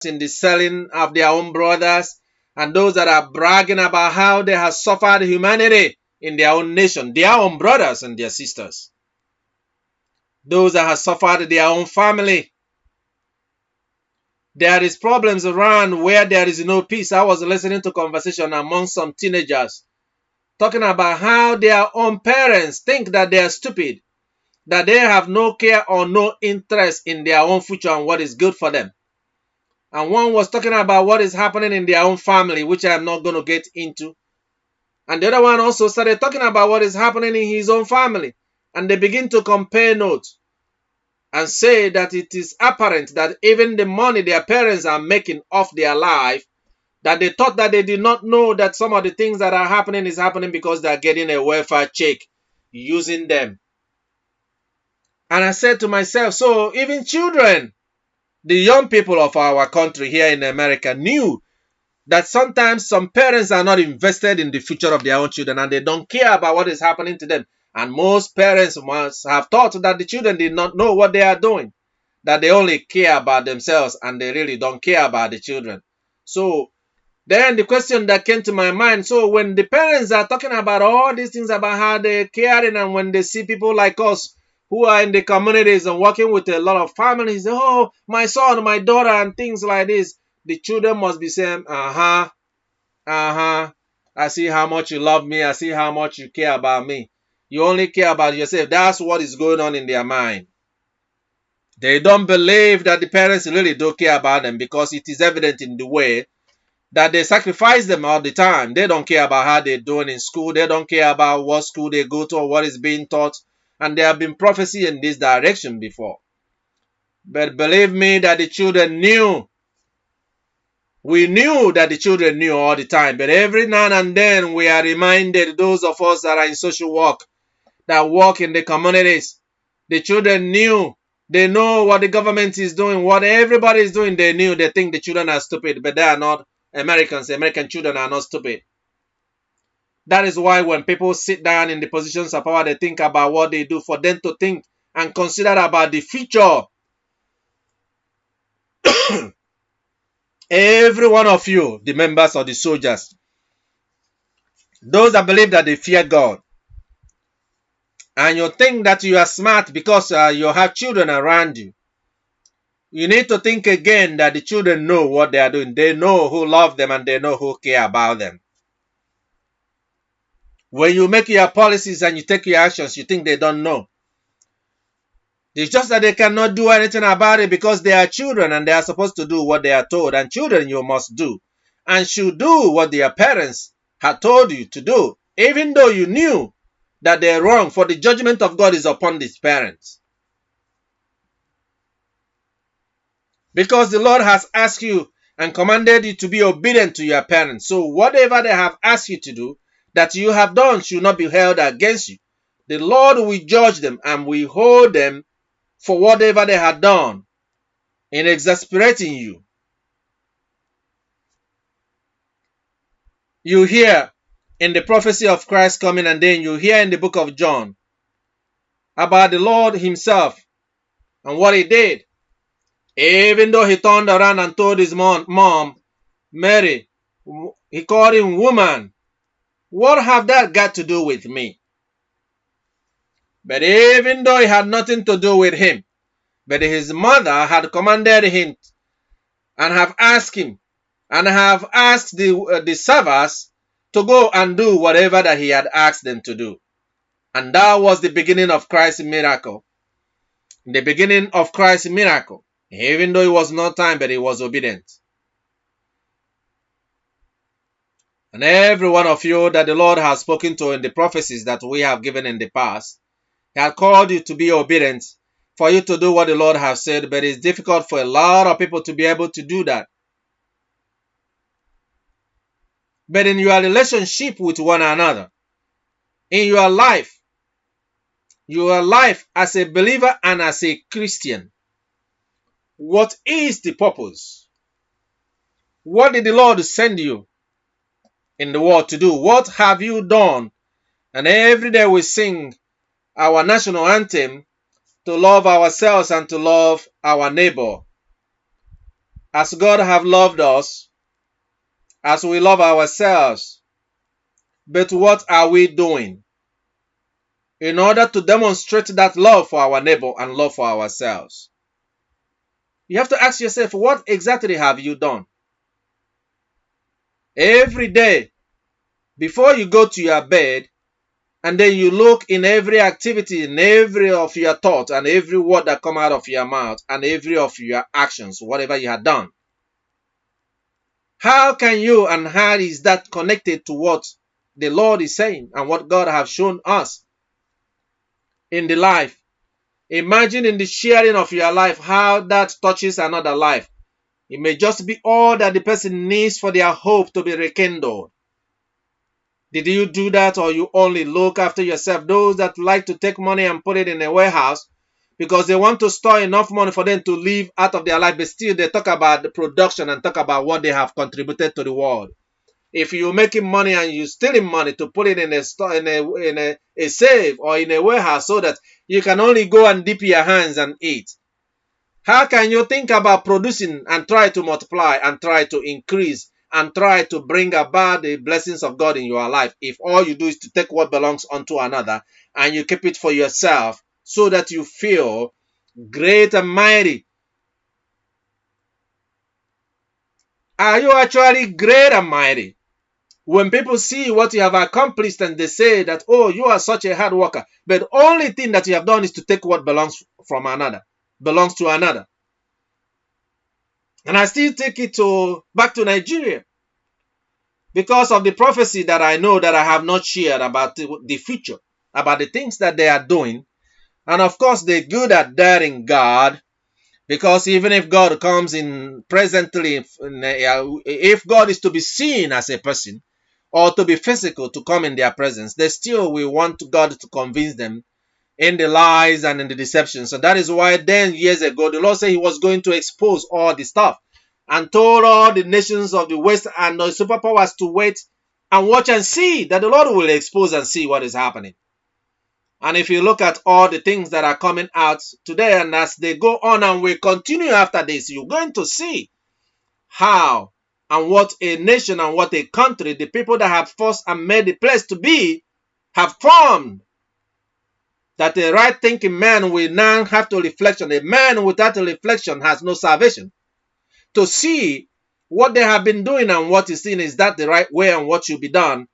in the selling of their own brothers, and those that are bragging about how they have suffered humanity in their own nation, their own brothers and their sisters. Those that have suffered their own family. There is problems around where there is no peace. I was listening to conversation among some teenagers talking about how their own parents think that they are stupid, that they have no care or no interest in their own future and what is good for them. And one was talking about what is happening in their own family, which I am not going to get into. And the other one also started talking about what is happening in his own family. And they begin to compare notes and say that it is apparent that even the money their parents are making off their life, that they thought that they did not know that some of the things that are happening is happening because they are getting a welfare check using them. And I said to myself, so even children, the young people of our country here in America knew that sometimes some parents are not invested in the future of their own children and they don't care about what is happening to them. And most parents must have thought that the children did not know what they are doing, that they only care about themselves and they really don't care about the children. So then the question that came to my mind, so when the parents are talking about all these things about how they're caring, and when they see people like us who are in the communities and working with a lot of families, oh, my son, my daughter, and things like this, the children must be saying, I see how much you love me. I see how much you care about me. You only care about yourself. That's what is going on in their mind. They don't believe that the parents really do care about them because it is evident in the way that they sacrifice them all the time. They don't care about how they're doing in school. They don't care about what school they go to or what is being taught. And there have been prophecy in this direction before. But believe me that the children knew. We knew that the children knew all the time. But every now and then we are reminded, those of us that are in social work, that work in the communities, the children knew. They know what the government is doing, what everybody is doing. They knew. They think the children are stupid, but they are not. Americans, American children are not stupid. That is why when people sit down in the positions of power, they think about what they do, for them to think and consider about the future. Every one of you, the members of the soldiers, those that believe that they fear God, and you think that you are smart because you have children around you, you need to think again that the children know what they are doing. They know who love them and they know who care about them. When you make your policies and you take your actions, you think they don't know. It's just that they cannot do anything about it because they are children and they are supposed to do what they are told. And children, you must do and should do what their parents had told you to do, even though you knew that they're wrong, for the judgment of God is upon these parents. Because the Lord has asked you and commanded you to be obedient to your parents. So whatever they have asked you to do, that you have done should not be held against you. The Lord will judge them and will hold them for whatever they had done in exasperating you. You hear in the prophecy of Christ coming, and then you hear in the book of John about the Lord himself and what he did. Even though he turned around and told his mom, Mary, he called him woman. What have that got to do with me? But even though it had nothing to do with him, but his mother had commanded him and have asked him and have asked the servants to go and do whatever that he had asked them to do. And that was the beginning of Christ's miracle. The beginning of Christ's miracle. Even though it was not time, but he was obedient. And every one of you that the Lord has spoken to in the prophecies that we have given in the past, he has called you to be obedient, for you to do what the Lord has said, but it's difficult for a lot of people to be able to do that. But in your relationship with one another, in your life as a believer and as a Christian, what is the purpose? What did the Lord send you in the world to do? What have you done? And every day we sing our national anthem to love ourselves and to love our neighbor. as God have loved us, as we love ourselves. But what are we doing in order to demonstrate that love for our neighbor and love for ourselves? You have to ask yourself, what exactly have you done? Every day, before you go to your bed, and then you look in every activity, in every of your thoughts, and every word that come out of your mouth, and every of your actions, whatever you have done. How can you, and how is that connected to what the Lord is saying and what God has shown us in the life? Imagine in the sharing of your life how that touches another life. It may just be all that the person needs for their hope to be rekindled. Did you do that, or you only look after yourself? Those that like to take money and put it in a warehouse because they want to store enough money for them to live out of their life, but still they talk about the production and talk about what they have contributed to the world. If you're making money and you're stealing money to put it in a store, in a safe or in a warehouse so that you can only go and dip your hands and eat, how can you think about producing and try to multiply and try to increase and try to bring about the blessings of God in your life if all you do is to take what belongs unto another and you keep it for yourself so that you feel great and mighty? Are you actually great and mighty? When people see what you have accomplished and they say that, oh, you are such a hard worker, but the only thing that you have done is to take what belongs to another. And I still take it back to Nigeria because of the prophecy that I know that I have not shared about the future, about the things that they are doing. And of course, they're good at daring God, because even if God comes in presently, if God is to be seen as a person or to be physical to come in their presence, they still will want God to convince them in the lies and in the deception. So that is why then years ago, the Lord said he was going to expose all the stuff and told all the nations of the West and the superpowers to wait and watch and see that the Lord will expose and see what is happening. And if you look at all the things that are coming out today, and as they go on and will continue after this, you're going to see how and what a nation and what a country, the people that have forced and made the place to be, have formed. That a right thinking man will now have to reflection. A man without a reflection has no salvation. To see what they have been doing and what is seen, is that the right way and what should be done?